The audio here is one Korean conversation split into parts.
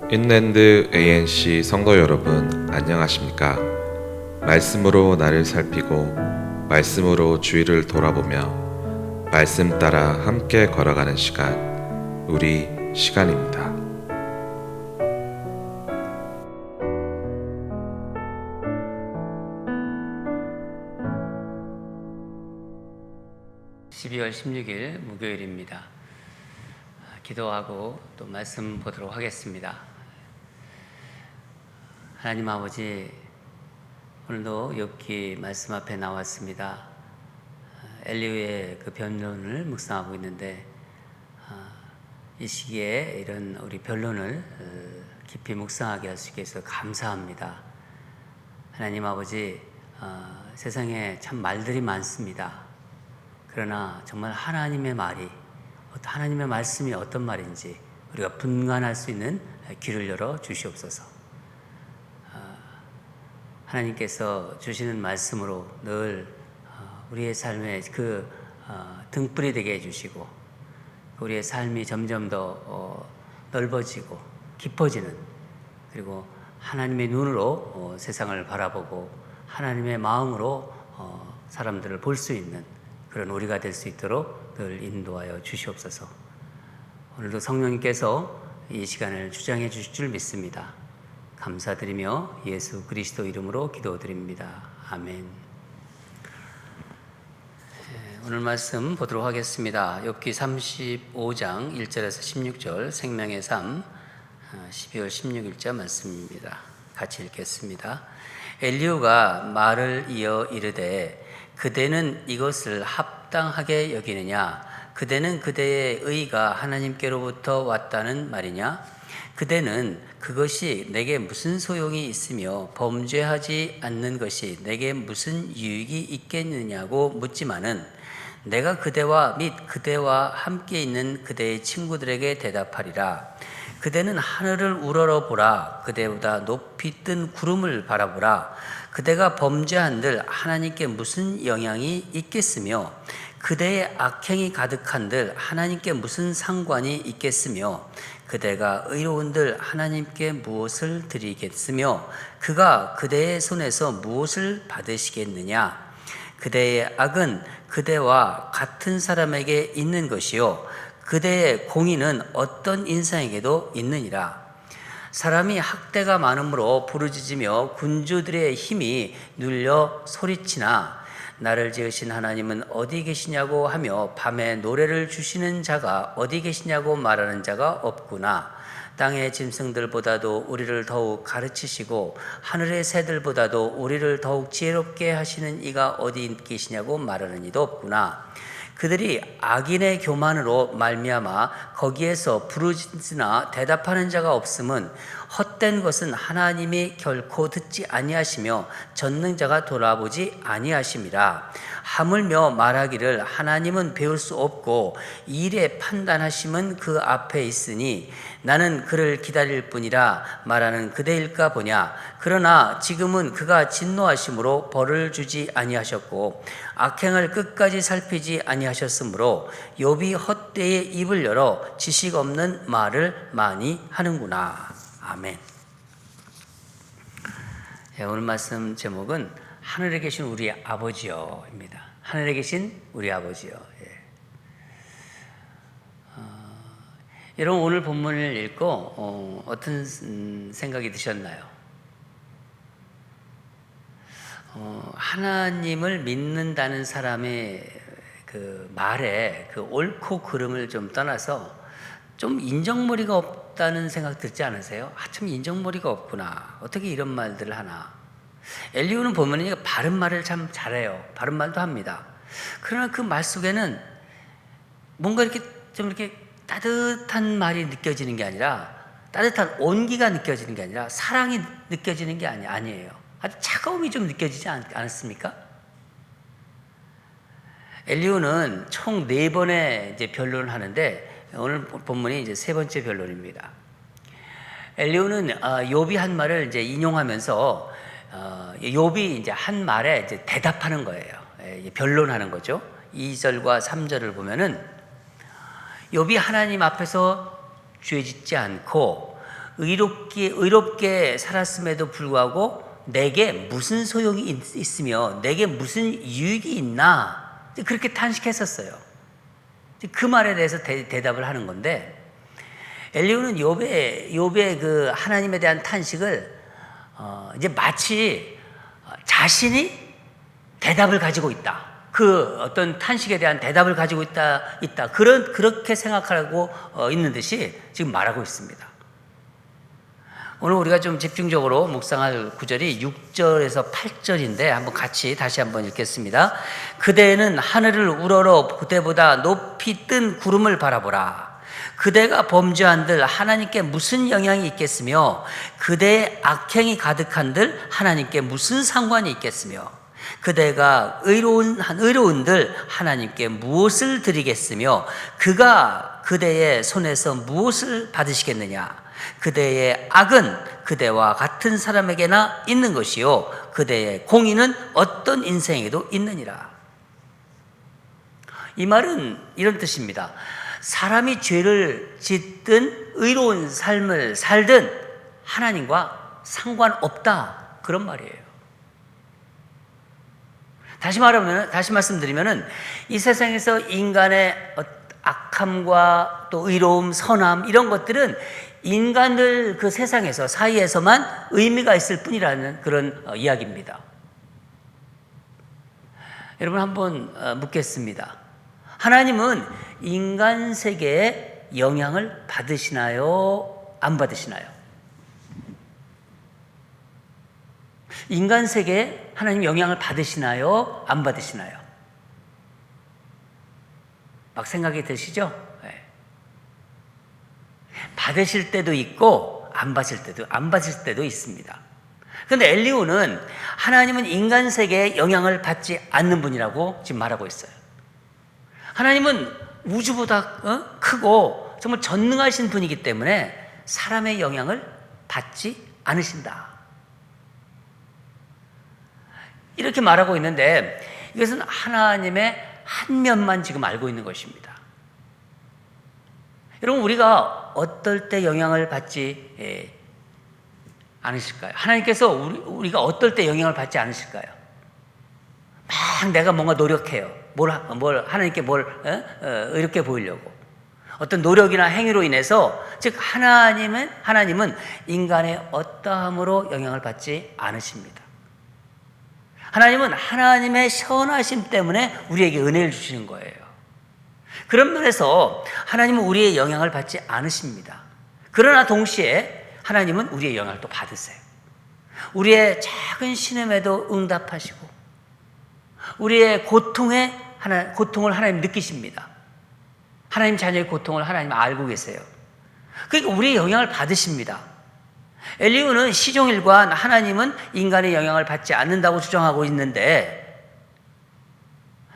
인랜드 ANC 성도 여러분, 안녕하십니까? 말씀으로 나를 살피고 말씀으로 주위를 돌아보며 말씀 따라 함께 걸어가는 시간, 우리 시간입니다. (12월 16일) 목요일입니다. 기도하고 또 말씀 보도록 하겠습니다. 하나님 아버지, 오늘도 욥기 말씀 앞에 나왔습니다. 엘리후의 그 변론을 묵상하고 있는데, 이 시기에 이런 우리 변론을 깊이 묵상하게 할 수 있게 해서 감사합니다. 하나님 아버지, 세상에 참 말들이 많습니다. 그러나 정말 하나님의 말이, 하나님의 말씀이 어떤 말인지 우리가 분간할 수 있는 귀를 열어 주시옵소서. 하나님께서 주시는 말씀으로 늘 우리의 삶에 그 등불이 되게 해주시고, 우리의 삶이 점점 더 넓어지고 깊어지는, 그리고 하나님의 눈으로 세상을 바라보고 하나님의 마음으로 사람들을 볼 수 있는 그런 우리가 될 수 있도록 늘 인도하여 주시옵소서. 오늘도 성령님께서 이 시간을 주장해 주실 줄 믿습니다. 감사드리며 예수 그리스도 이름으로 기도드립니다. 아멘. 오늘 말씀 보도록 하겠습니다. 욥기 35장 1절에서 16절, 생명의 삶, 12월 16일자 말씀입니다. 같이 읽겠습니다. 엘리후가 말을 이어 이르되, 그대는 이것을 합당하게 여기느냐? 그대는 그대의 의가 하나님께로부터 왔다는 말이냐? 그대는 그것이 내게 무슨 소용이 있으며 범죄하지 않는 것이 내게 무슨 유익이 있겠느냐고 묻지만은, 내가 그대와 및 그대와 함께 있는 그대의 친구들에게 대답하리라. 그대는 하늘을 우러러 보라. 그대보다 높이 뜬 구름을 바라보라. 그대가 범죄한들 하나님께 무슨 영향이 있겠으며, 그대의 악행이 가득한들 하나님께 무슨 상관이 있겠으며, 그대가 의로운들 하나님께 무엇을 드리겠으며, 그가 그대의 손에서 무엇을 받으시겠느냐? 그대의 악은 그대와 같은 사람에게 있는 것이요, 그대의 공의는 어떤 인상에게도 있느니라. 사람이 학대가 많음으로 부르짖으며 군주들의 힘이 눌려 소리치나, 나를 지으신 하나님은 어디 계시냐고 하며 밤에 노래를 주시는 자가 어디 계시냐고 말하는 자가 없구나. 땅의 짐승들보다도 우리를 더욱 가르치시고 하늘의 새들보다도 우리를 더욱 지혜롭게 하시는 이가 어디 계시냐고 말하는 이도 없구나. 그들이 악인의 교만으로 말미암아 거기에서 부르짖으나 대답하는 자가 없음은, 헛된 것은 하나님이 결코 듣지 아니하시며 전능자가 돌아보지 아니하심이라. 하물며 말하기를 하나님은 배울 수 없고 일의 판단하심은 그 앞에 있으니 나는 그를 기다릴 뿐이라 말하는 그대일까 보냐. 그러나 지금은 그가 진노하심으로 벌을 주지 아니하셨고 악행을 끝까지 살피지 아니하셨으므로 욥이 헛되이 입을 열어 지식 없는 말을 많이 하는구나. 아멘. 오늘 말씀 제목은 하늘에 계신 우리 아버지여입니다. 하늘에 계신 우리 아버지여. 여러분, 오늘 본문을 읽고 어떤 생각이 드셨나요? 하나님을 믿는다는 사람의 그 말에 그 옳고 그름을 좀 떠나서 좀 인정머리가 없다는 생각 듣지 않으세요? 참 인정머리가 없구나. 어떻게 이런 말들을 하나. 엘리후는 보면 바른 말을 참 잘해요. 바른 말도 합니다. 그러나 그 말 속에는 뭔가 이렇게 좀 이렇게 따뜻한 말이 느껴지는 게 아니라, 따뜻한 온기가 느껴지는 게 아니라 사랑이 느껴지는 게 아니에요. 아주 차가움이 좀 느껴지지 않았습니까? 엘리후는 총 4번의 이제 변론을 하는데, 오늘 본문이 이제 3번째 변론입니다. 엘리후는 욥이 한 말을 이제 인용하면서 욥이 이제 한 말에 이제 대답하는 거예요. 변론하는 거죠. 2절과 3절을 보면은 욥이 하나님 앞에서 죄짓지 않고 의롭게 살았음에도 불구하고 내게 무슨 소용이 있으며 내게 무슨 유익이 있나 그렇게 탄식했었어요. 그 말에 대해서 대답을 하는 건데 엘리후는 욥의 그 하나님에 대한 탄식을 이제 마치 자신이 대답을 가지고 있다. 그 어떤 탄식에 대한 대답을 가지고 있다. 그렇게 생각하고 있는 듯이 지금 말하고 있습니다. 오늘 우리가 좀 집중적으로 묵상할 구절이 6절에서 8절인데 한번 다시 한번 읽겠습니다. 그대는 하늘을 우러러 그대보다 높이 뜬 구름을 바라보라. 그대가 범죄한들 하나님께 무슨 영향이 있겠으며 그대의 악행이 가득한들 하나님께 무슨 상관이 있겠으며 그대가 의로운들 하나님께 무엇을 드리겠으며 그가 그대의 손에서 무엇을 받으시겠느냐. 그대의 악은 그대와 같은 사람에게나 있는 것이요 그대의 공의는 어떤 인생에도 있느니라. 이 말은 이런 뜻입니다. 사람이 죄를 짓든 의로운 삶을 살든 하나님과 상관없다, 그런 말이에요. 다시 말씀드리면은 이 세상에서 인간의 악함과 또 의로움, 선함 이런 것들은 인간들 그 세상에서 사이에서만 의미가 있을 뿐이라는 그런 이야기입니다. 여러분 한번 묻겠습니다. 하나님은 인간 세계에 영향을 받으시나요? 안 받으시나요? 인간 세계에 하나님 영향을 받으시나요? 안 받으시나요? 막 생각이 드시죠? 네. 받으실 때도 있고 안 받으실 때도 있습니다. 그런데 엘리후는 하나님은 인간 세계에 영향을 받지 않는 분이라고 지금 말하고 있어요. 하나님은 우주보다 크고 정말 전능하신 분이기 때문에 사람의 영향을 받지 않으신다. 이렇게 말하고 있는데 이것은 하나님의 한 면만 지금 알고 있는 것입니다. 여러분 우리가 어떨 때 영향을 받지 않으실까요? 하나님께서 우리가 어떨 때 영향을 받지 않으실까요? 막 내가 뭔가 노력해요. 하나님께 이렇게 보이려고. 어떤 노력이나 행위로 인해서 즉 하나님은 인간의 어떠함으로 영향을 받지 않으십니다. 하나님은 하나님의 선하심 때문에 우리에게 은혜를 주시는 거예요. 그런 면에서 하나님은 우리의 영향을 받지 않으십니다. 그러나 동시에 하나님은 우리의 영향을 또 받으세요. 우리의 작은 신음에도 응답하시고 우리의 고통을 하나님 느끼십니다. 하나님 자녀의 고통을 하나님 알고 계세요. 그러니까 우리의 영향을 받으십니다. 엘리후는 시종일관 하나님은 인간의 영향을 받지 않는다고 주장하고 있는데,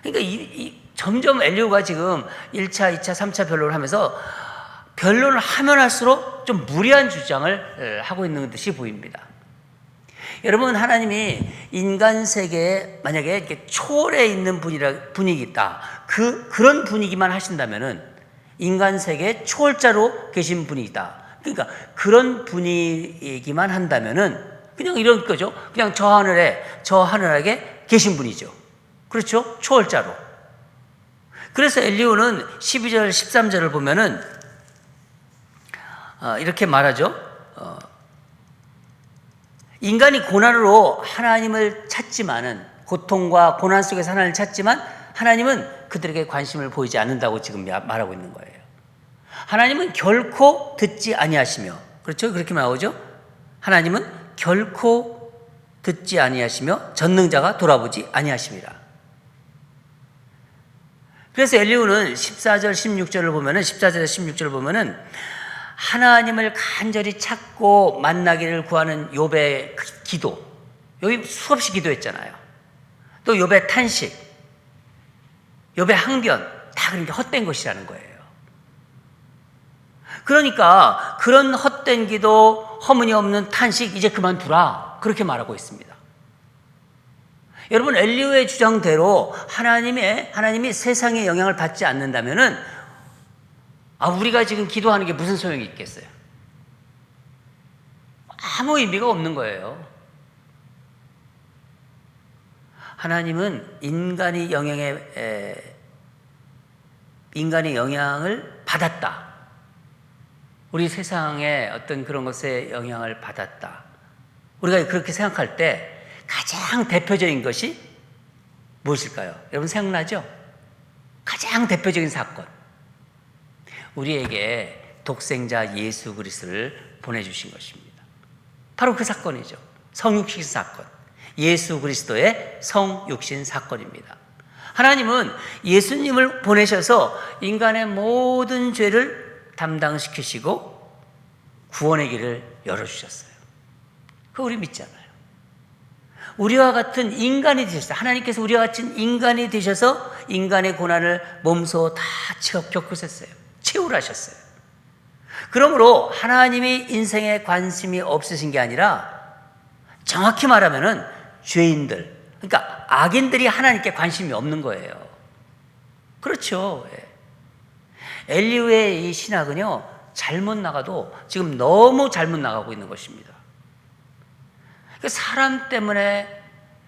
그러니까 점점 엘리후가 지금 1차, 2차, 3차 변론을 하면서 변론을 하면 할수록 좀 무리한 주장을 하고 있는 듯이 보입니다. 여러분, 하나님이 인간 세계에 만약에 이렇게 초월해 있는 분위기 있다. 그런 분위기만 하신다면은 인간 세계에 초월자로 계신 분이다. 그러니까 그런 분위기만 한다면은 그냥 이런 거죠. 그냥 저 하늘에 계신 분이죠. 그렇죠? 초월자로. 그래서 엘리후는 12절, 13절을 보면은 이렇게 말하죠. 인간이 고난으로 하나님을 찾지만은, 고통과 고난 속에서 하나님을 찾지만 하나님은 그들에게 관심을 보이지 않는다고 지금 말하고 있는 거예요. 하나님은 결코 듣지 아니하시며, 그렇죠? 그렇게 나오죠? 하나님은 결코 듣지 아니하시며 전능자가 돌아보지 아니하심이라. 그래서 엘리후는 14절, 16절을 보면은, 14절에서 16절을 보면은 하나님을 간절히 찾고 만나기를 구하는 욥의 기도, 여기 수없이 기도했잖아요. 또 욥의 탄식, 욥의 항변, 다 그러니까 헛된 것이라는 거예요. 그러니까 그런 헛된 기도, 허문이 없는 탄식 이제 그만두라, 그렇게 말하고 있습니다. 여러분, 엘리후의 주장대로 하나님이 세상에 영향을 받지 않는다면은 우리가 지금 기도하는 게 무슨 소용이 있겠어요? 아무 의미가 없는 거예요. 하나님은 인간의 영향을 받았다. 우리 세상의 어떤 그런 것에 영향을 받았다. 우리가 그렇게 생각할 때 가장 대표적인 것이 무엇일까요? 여러분 생각나죠? 가장 대표적인 사건. 우리에게 독생자 예수 그리스도를 보내주신 것입니다. 바로 그 사건이죠. 성육신 사건. 예수 그리스도의 성육신 사건입니다. 하나님은 예수님을 보내셔서 인간의 모든 죄를 담당시키시고 구원의 길을 열어주셨어요. 그거 우리 믿잖아요. 우리와 같은 인간이 되셨어요. 하나님께서 우리와 같은 인간이 되셔서 인간의 고난을 몸소 다 겪으셨어요. 채울하셨어요. 그러므로 하나님이 인생에 관심이 없으신 게 아니라 정확히 말하면은 죄인들, 그러니까 악인들이 하나님께 관심이 없는 거예요. 그렇죠. 엘리후의 이 신학은요, 잘못 나가도 지금 너무 잘못 나가고 있는 것입니다. 사람 때문에,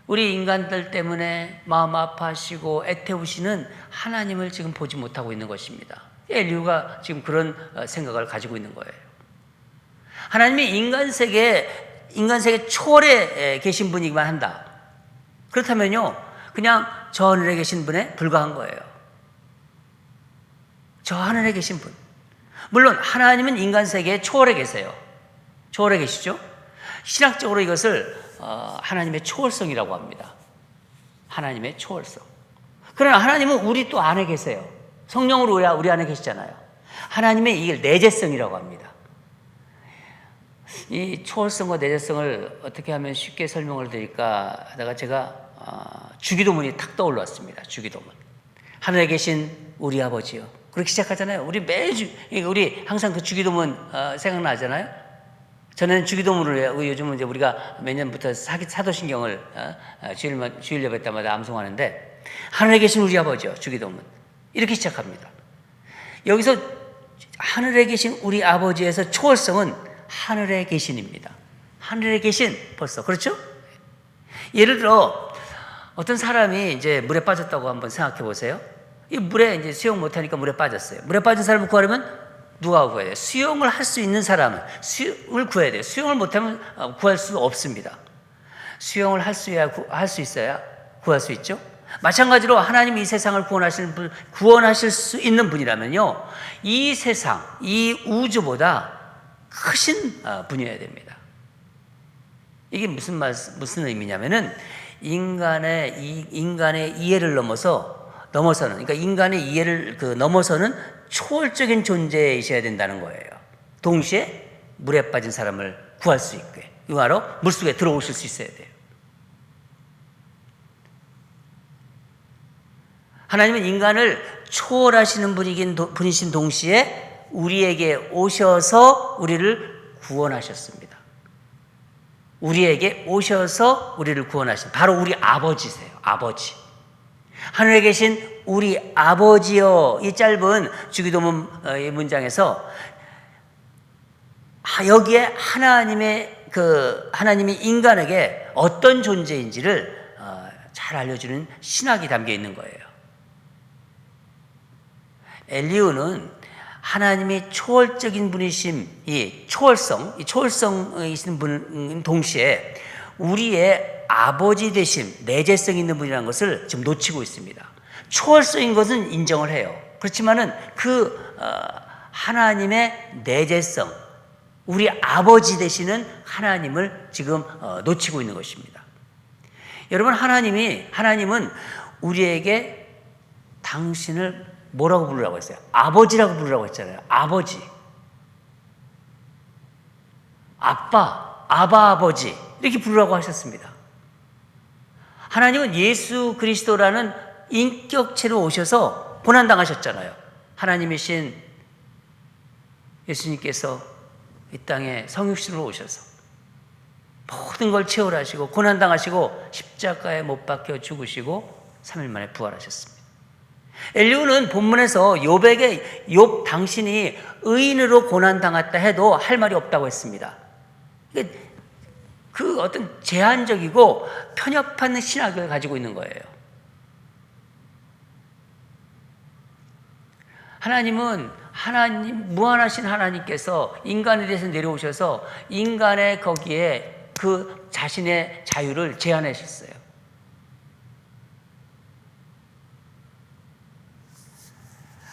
우리 인간들 때문에 마음 아파하시고 애태우시는 하나님을 지금 보지 못하고 있는 것입니다. 엘리후가 지금 그런 생각을 가지고 있는 거예요. 하나님이 인간 세계 초월에 계신 분이기만 한다. 그렇다면요, 그냥 저 하늘에 계신 분에 불과한 거예요. 저 하늘에 계신 분. 물론 하나님은 인간 세계에 초월에 계세요. 초월에 계시죠? 신학적으로 이것을 하나님의 초월성이라고 합니다. 하나님의 초월성. 그러나 하나님은 우리 또 안에 계세요. 성령으로 우리 안에 계시잖아요. 하나님의 이걸 내재성이라고 합니다. 이 초월성과 내재성을 어떻게 하면 쉽게 설명을 드릴까 하다가 제가 주기도문이 탁 떠올랐습니다. 주기도문. 하늘에 계신 우리 아버지요. 그렇게 시작하잖아요. 우리 매주, 우리 항상 그 주기도문 생각나잖아요. 저는 주기도문을 해요. 요즘은 이제 우리가 몇 년부터 사도신경을 주일 예배 때마다 암송하는데, 하늘에 계신 우리 아버지요. 주기도문. 이렇게 시작합니다. 여기서 하늘에 계신 우리 아버지에서 초월성은 하늘에 계신입니다. 하늘에 계신, 벌써. 그렇죠? 예를 들어, 어떤 사람이 이제 물에 빠졌다고 한번 생각해 보세요. 이 물에 이제 수영 못하니까 물에 빠졌어요. 물에 빠진 사람을 구하려면 누가 구해야 돼요? 수영을 할 수 있는 사람은 수영을 구해야 돼요. 수영을 못하면 구할 수 없습니다. 수영을 할 수 있어야 구할 수 있죠? 마찬가지로 하나님이 이 세상을 구원하실 수 있는 분이라면요, 이 세상, 이 우주보다 크신 분이어야 됩니다. 이게 무슨 의미냐면은 인간의 이해를 넘어서는, 그러니까 인간의 이해를 넘어서는 초월적인 존재이셔야 된다는 거예요. 동시에 물에 빠진 사람을 구할 수 있게, 이 바로 물속에 들어오실 수 있어야 돼요. 하나님은 인간을 초월하시는 분이신 동시에 우리에게 오셔서 우리를 구원하셨습니다. 우리에게 오셔서 우리를 구원하신, 바로 우리 아버지세요. 아버지. 하늘에 계신 우리 아버지여. 이 짧은 주기도문 문장에서 여기에 하나님이 인간에게 어떤 존재인지를 잘 알려주는 신학이 담겨 있는 거예요. 엘리후는 하나님이 초월적인 분이심, 이 초월성이신 분 동시에 우리의 아버지 되심, 내재성 있는 분이라는 것을 지금 놓치고 있습니다. 초월성인 것은 인정을 해요. 그렇지만은 하나님의 내재성, 우리 아버지 되시는 하나님을 지금 놓치고 있는 것입니다. 여러분, 하나님은 우리에게 당신을 뭐라고 부르라고 했어요? 아버지라고 부르라고 했잖아요. 아버지. 아빠, 아버지. 이렇게 부르라고 하셨습니다. 하나님은 예수 그리스도라는 인격체로 오셔서 고난당하셨잖아요. 하나님이신 예수님께서 이 땅에 성육신으로 오셔서 모든 걸 채울하시고 고난당하시고 십자가에 못 박혀 죽으시고 3일 만에 부활하셨습니다. 엘리후는 본문에서 욥에게 당신이 의인으로 고난당했다 해도 할 말이 없다고 했습니다. 그 어떤 제한적이고 편협한 신학을 가지고 있는 거예요. 무한하신 하나님께서 인간에 대해서 내려오셔서 인간의 거기에 그 자신의 자유를 제한하셨어요.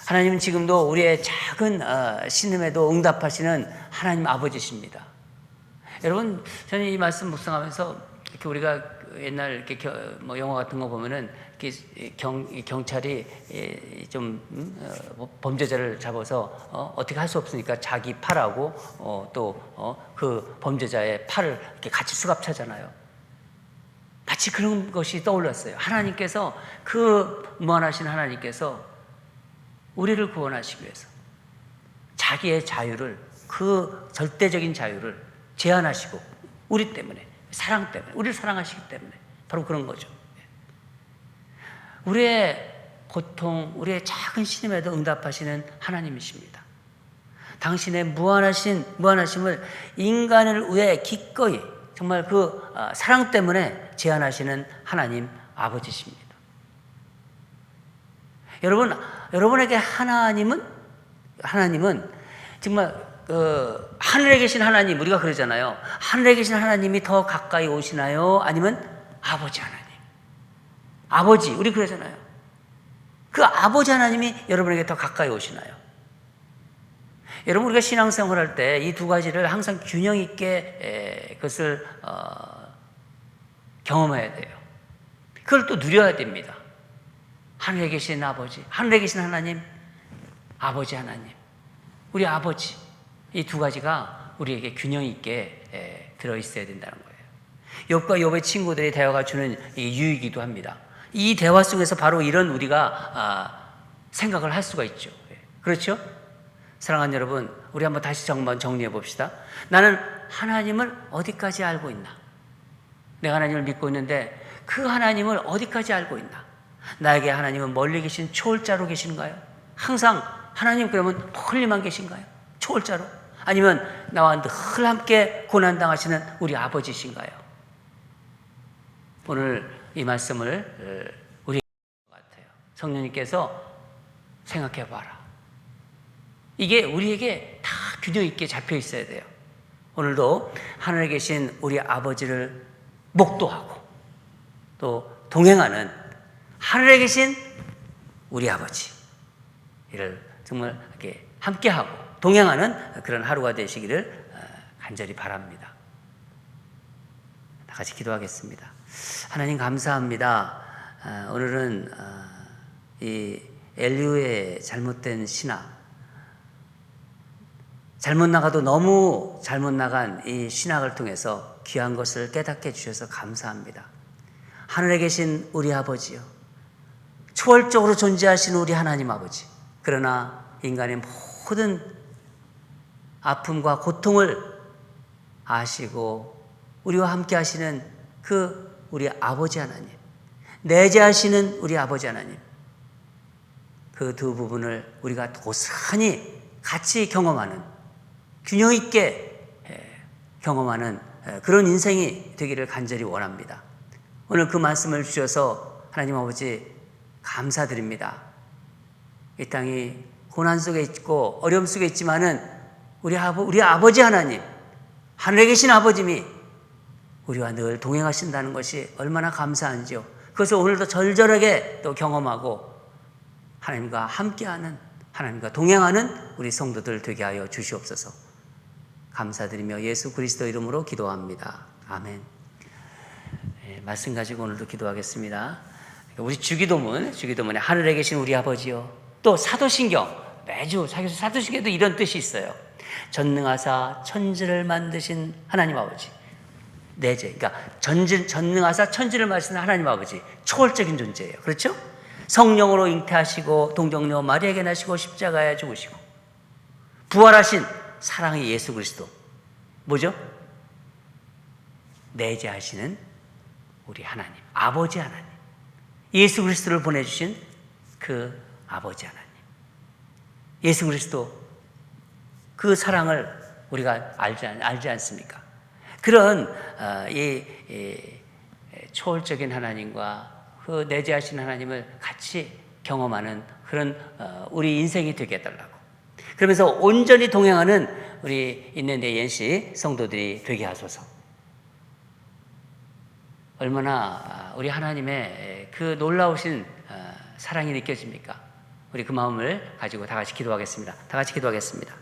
하나님은 지금도 우리의 작은 신음에도 응답하시는 하나님 아버지십니다. 여러분, 저는 이 말씀 묵상하면서 이렇게 우리가 옛날 이렇게 영화 같은 거 보면은 이렇게 경찰이 좀 범죄자를 잡아서 어떻게 할 수 없으니까 자기 팔하고 또 그 범죄자의 팔을 이렇게 같이 수갑차잖아요. 마치 그런 것이 떠올랐어요. 하나님께서 그 무한하신 하나님께서 우리를 구원하시기 위해서 자기의 자유를, 그 절대적인 자유를 제한하시고, 우리 때문에, 사랑 때문에, 우리를 사랑하시기 때문에, 바로 그런 거죠. 우리의 고통, 우리의 작은 신음에도 응답하시는 하나님이십니다. 당신의 무한하심을 인간을 위해 기꺼이 정말 그 사랑 때문에 제한하시는 하나님 아버지십니다. 여러분에게 하나님은 정말 하늘에 계신 하나님, 우리가 그러잖아요. 하늘에 계신 하나님이 더 가까이 오시나요? 아니면 아버지 하나님? 아버지, 우리 그러잖아요. 그 아버지 하나님이 여러분에게 더 가까이 오시나요? 여러분, 우리가 신앙생활 할 때 이 두 가지를 항상 균형 있게 그것을 경험해야 돼요. 그걸 또 누려야 됩니다. 하늘에 계신 아버지, 하늘에 계신 하나님, 아버지 하나님, 우리 아버지, 이 두 가지가 우리에게 균형 있게 들어있어야 된다는 거예요. 욥과 욥의 친구들의 대화가 주는 유익이기도 합니다. 이 대화 속에서 바로 이런 우리가 생각을 할 수가 있죠. 그렇죠? 사랑하는 여러분, 우리 한번 다시 한번 정리해 봅시다. 나는 하나님을 어디까지 알고 있나? 내가 하나님을 믿고 있는데 그 하나님을 어디까지 알고 있나? 나에게 하나님은 멀리 계신 초월자로 계신가요? 항상 하나님 그러면 멀리만 계신가요? 초월자로? 아니면 나와 늘 함께 고난당하시는 우리 아버지신가요? 오늘 이 말씀을 우리 같아요. 성령님께서 생각해 봐라. 이게 우리에게 다 균형 있게 잡혀 있어야 돼요. 오늘도 하늘에 계신 우리 아버지를 목도하고 또 동행하는 하늘에 계신 우리 아버지를 정말 이렇게 함께하고 동행하는 그런 하루가 되시기를 간절히 바랍니다. 다 같이 기도하겠습니다. 하나님 감사합니다. 오늘은 이 엘리후의 잘못된 신학, 잘못 나가도 너무 잘못 나간 이 신학을 통해서 귀한 것을 깨닫게 해주셔서 감사합니다. 하늘에 계신 우리 아버지요, 초월적으로 존재하신 우리 하나님 아버지, 그러나 인간의 모든 아픔과 고통을 아시고 우리와 함께 하시는 그 우리 아버지 하나님, 내재하시는 우리 아버지 하나님, 그 두 부분을 우리가 고스란히 같이 경험하는, 균형 있게 경험하는 그런 인생이 되기를 간절히 원합니다. 오늘 그 말씀을 주셔서 하나님 아버지 감사드립니다. 이 땅이 고난 속에 있고 어려움 속에 있지만은 우리 아버지 하나님, 하늘에 계신 아버님이 우리와 늘 동행하신다는 것이 얼마나 감사한지요. 그것을 오늘도 절절하게 또 경험하고 하나님과 함께하는, 하나님과 동행하는 우리 성도들 되게 하여 주시옵소서. 감사드리며 예수 그리스도 이름으로 기도합니다. 아멘. 말씀 가지고 오늘도 기도하겠습니다. 우리 주기도문에 하늘에 계신 우리 아버지요. 또 사도신경, 매주 사도신경에도 이런 뜻이 있어요. 전능하사 천지를 만드신 하나님 아버지. 내재, 그러니까 전능하사 천지를 만드신 하나님 아버지. 초월적인 존재예요. 그렇죠? 성령으로 잉태하시고 동정녀 마리아에게 나시고 십자가에 죽으시고 부활하신 사랑의 예수 그리스도. 뭐죠? 내재하시는 우리 하나님, 아버지 하나님, 예수 그리스도를 보내주신 그 아버지 하나님, 예수 그리스도, 그 사랑을 우리가 알지 않습니까? 그런 이 초월적인 하나님과 그 내재하신 하나님을 같이 경험하는 그런 우리 인생이 되게 해달라고. 그러면서 온전히 동행하는 우리 있는 ANC 성도들이 되게 하소서. 얼마나 우리 하나님의 그 놀라우신 사랑이 느껴집니까? 우리 그 마음을 가지고 다 같이 기도하겠습니다. 다 같이 기도하겠습니다.